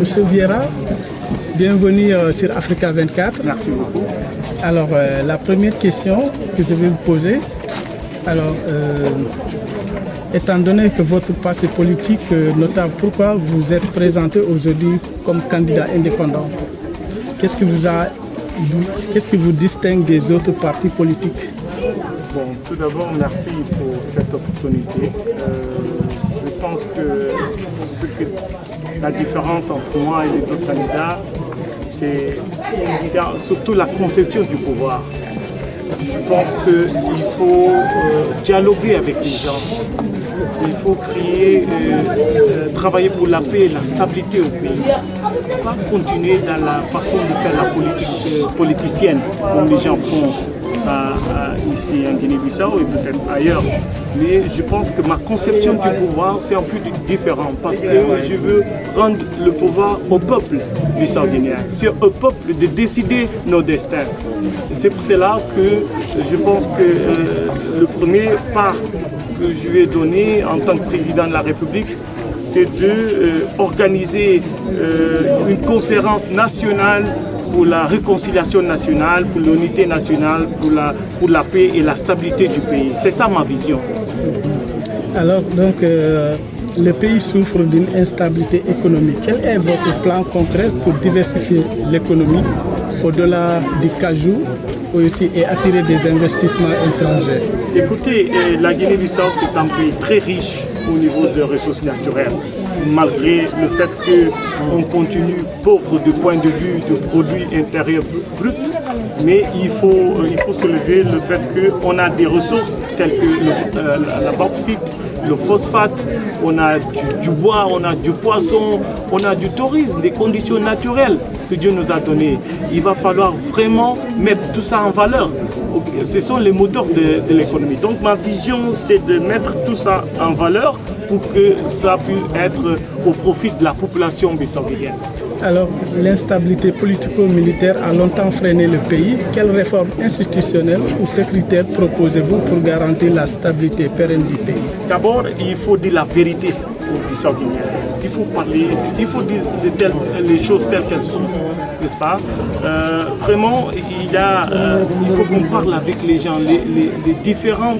Monsieur Vieira, bienvenue sur Africa 24. Merci beaucoup. Alors, la première question que je vais vous poser, alors, étant donné que votre passé politique notable, pourquoi vous êtes présenté aujourd'hui comme candidat indépendant? Qu'est-ce qui vous distingue des autres partis politiques? Bon, tout d'abord, merci pour cette opportunité. Je pense que la différence entre moi et les autres candidats, c'est surtout la conception du pouvoir. Je pense qu'il faut dialoguer avec les gens. Il faut travailler pour la paix et la stabilité au pays. Pas continuer dans la façon de faire la politique politicienne, comme les gens font ici en Guinée-Bissau et peut-être ailleurs. Mais je pense que ma conception du pouvoir, c'est un peu différent parce que je veux rendre le pouvoir au peuple bissau-guinéen. C'est au peuple de décider nos destins. C'est pour cela que je pense que le premier pas que je vais donner en tant que président de la République, c'est d'organiser une conférence nationale pour la réconciliation nationale, pour l'unité nationale, pour la paix et la stabilité du pays. C'est ça ma vision. Alors, donc, le pays souffre d'une instabilité économique. Quel est votre plan concret pour diversifier l'économie au-delà du cajou aussi et attirer des investissements étrangers? Écoutez, la Guinée-Bissau, c'est un pays très riche au niveau des ressources naturelles. Malgré le fait qu'on continue pauvre du point de vue de produits intérieurs bruts, mais il faut soulever le fait qu'on a des ressources telles que la bauxite, le phosphate, on a du bois, on a du poisson, on a du tourisme, des conditions naturelles que Dieu nous a données. Il va falloir vraiment mettre tout ça en valeur. Ce sont les moteurs de l'économie. Donc ma vision, c'est de mettre tout ça en valeur pour que ça puisse être au profit de la population bissau-guinéenne. Alors, l'instabilité politico-militaire a longtemps freiné le pays. Quelles réformes institutionnelles ou sécuritaires proposez-vous pour garantir la stabilité pérenne du pays? D'abord, il faut dire la vérité aux Bissau-Guinéens. Il faut parler, il faut dire les choses telles qu'elles sont, n'est-ce pas? Vraiment, il faut qu'on parle avec les gens, les différents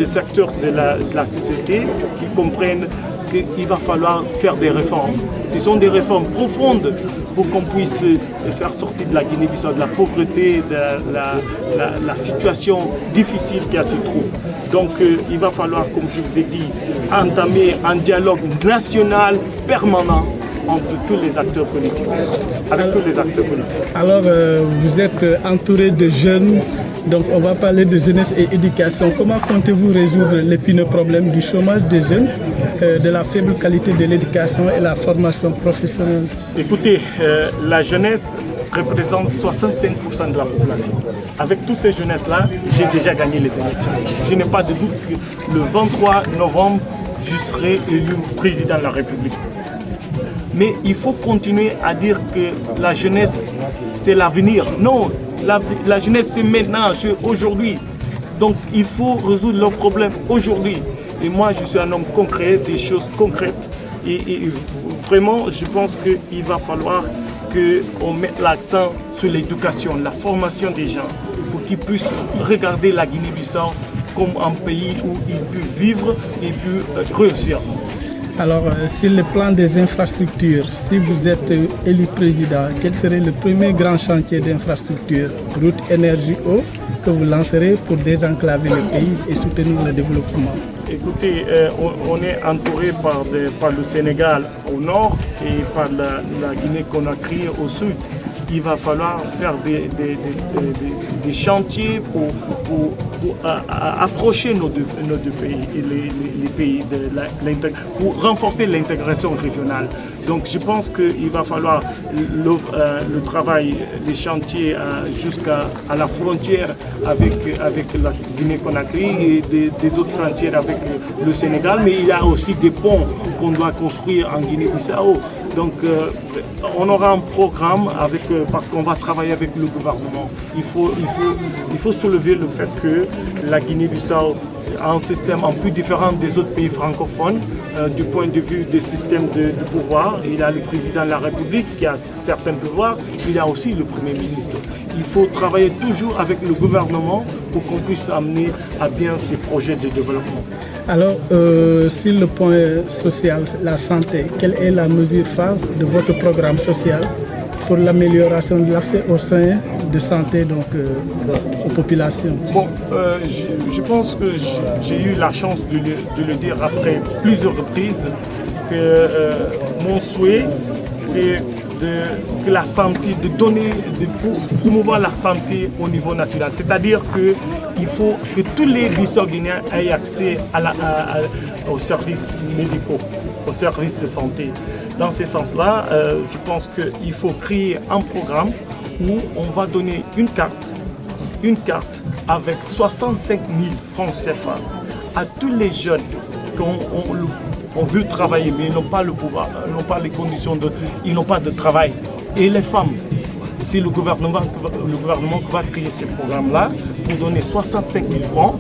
secteurs de la société qui comprennent qu'il va falloir faire des réformes. Ce sont des réformes profondes pour qu'on puisse faire sortir de la Guinée-Bissau, de la pauvreté, de la situation difficile qu'elle se trouve. Donc il va falloir, comme je vous ai dit, entamer un dialogue national permanent entre tous les acteurs politiques, avec tous les acteurs politiques. Alors vous êtes entouré de jeunes, donc on va parler de jeunesse et éducation. Comment comptez-vous résoudre l'épineux problème du chômage des jeunes, de la faible qualité de l'éducation et la formation professionnelle? Écoutez, la jeunesse représente 65% de la population. Avec toutes ces jeunesses-là, j'ai déjà gagné les élections. Je n'ai pas de doute que le 23 novembre, je serai élu président de la République. Mais il faut continuer à dire que la jeunesse, c'est l'avenir. Non, la jeunesse, c'est maintenant, c'est aujourd'hui. Donc il faut résoudre leurs problèmes aujourd'hui. Et moi, je suis un homme concret, des choses concrètes. Et vraiment, je pense qu'il va falloir qu'on mette l'accent sur l'éducation, la formation des gens, pour qu'ils puissent regarder la Guinée-Bissau comme un pays où ils peuvent vivre et peuvent réussir. Alors, sur le plan des infrastructures, si vous êtes élu président, quel serait le premier grand chantier d'infrastructure, route, énergie, eau, que vous lancerez pour désenclaver le pays et soutenir le développement? Écoutez, on est entouré par le Sénégal au nord et par la Guinée-Conakry au sud. Il va falloir faire des chantiers pour approcher nos deux pays et les pays pour renforcer l'intégration régionale. Donc je pense qu'il va falloir le travail, les chantiers jusqu'à la frontière avec la Guinée-Conakry et des autres frontières avec le Sénégal, mais il y a aussi des ponts qu'on doit construire en Guinée-Bissau Donc on aura un programme avec, parce qu'on va travailler avec le gouvernement. Il faut soulever le fait que la Guinée-Bissau a un système un peu différent des autres pays francophones du point de vue des systèmes de pouvoir. Il y a le président de la République qui a certains pouvoirs, il y a aussi le Premier ministre. Il faut travailler toujours avec le gouvernement pour qu'on puisse amener à bien ces projets de développement. Alors, sur le point social, la santé, quelle est la mesure phare de votre programme social pour l'amélioration de l'accès aux soins de santé aux populations? Bon, je pense que j'ai eu la chance de le dire après plusieurs reprises que mon souhait, c'est que la santé, de promouvoir la santé au niveau national. C'est-à-dire qu'il faut que tous les Bissau-Guinéens aient accès aux services médicaux, aux services de santé. Dans ce sens-là, je pense qu'il faut créer un programme où on va donner une carte avec 65 000 francs CFA à tous les jeunes on veut travailler, mais ils n'ont pas le pouvoir, ils n'ont pas les conditions ils n'ont pas de travail. Et les femmes, c'est le gouvernement qui va créer ce programme-là pour donner 65 000 francs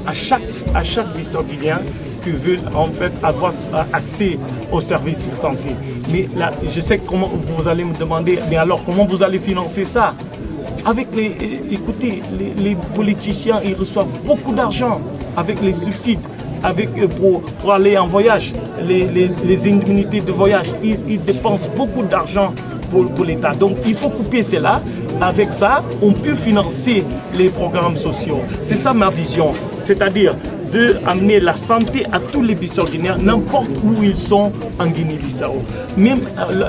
à chaque Bissau-Guinéen qui veut en fait avoir accès aux services de santé. Mais là, je sais comment vous allez me demander, mais alors comment vous allez financer ça? Écoutez, les politiciens, ils reçoivent beaucoup d'argent avec les subsides. Pour aller en voyage, les indemnités de voyage, ils dépensent beaucoup d'argent pour l'État. Donc il faut couper cela. Avec ça, on peut financer les programmes sociaux. C'est ça ma vision. C'est-à-dire d'amener la santé à tous les Bissau-Guinéens, n'importe où ils sont en Guinée-Bissau. Même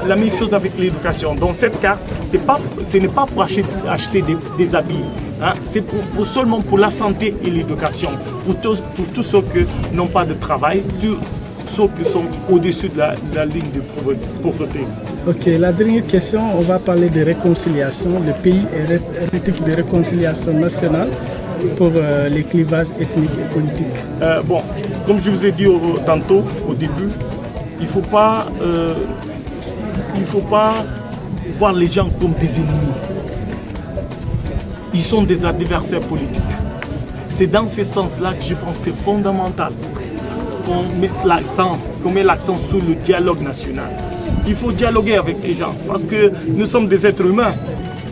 la même chose avec l'éducation. Donc cette carte, ce n'est pas pour acheter des habits. Hein, c'est seulement pour la santé et l'éducation, pour tous ceux qui n'ont pas de travail, tous ceux qui sont au-dessus de la ligne de pauvreté. Ok, la dernière question, on va parler de réconciliation. Le pays reste un type de réconciliation nationale pour les clivages ethniques et politiques. Bon, comme je vous ai dit tantôt, au début, il ne faut pas voir les gens comme des ennemis. Ils sont des adversaires politiques. C'est dans ce sens-là que je pense que c'est fondamental qu'on met l'accent sur le dialogue national. Il faut dialoguer avec les gens parce que nous sommes des êtres humains.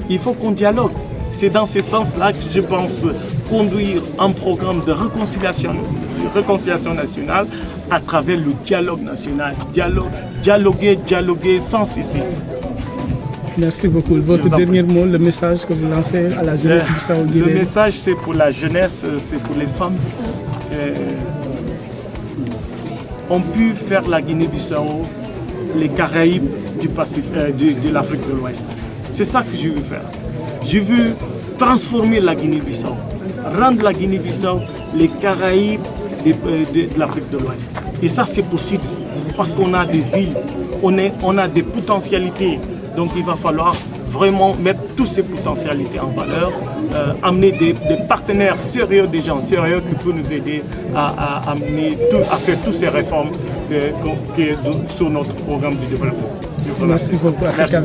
Il faut qu'on dialogue. C'est dans ce sens-là que je pense conduire un programme de réconciliation nationale à travers le dialogue national. Dialoguer sans cesser. Merci beaucoup. Votre dernier mot, le message que vous lancez à la jeunesse bissau-guinéenne. Le message, c'est pour la jeunesse, c'est pour les femmes. On peut faire la Guinée-Bissau, les Caraïbes de l'Afrique de l'Ouest. C'est ça que je veux faire. Je veux transformer la Guinée-Bissau, rendre la Guinée-Bissau les Caraïbes de l'Afrique de l'Ouest. Et ça, c'est possible parce qu'on a des îles, on a des potentialités. Donc il va falloir vraiment mettre toutes ces potentialités en valeur, amener des partenaires sérieux, des gens sérieux qui peuvent nous aider à faire toutes ces réformes sur notre programme de développement. Merci beaucoup. Merci.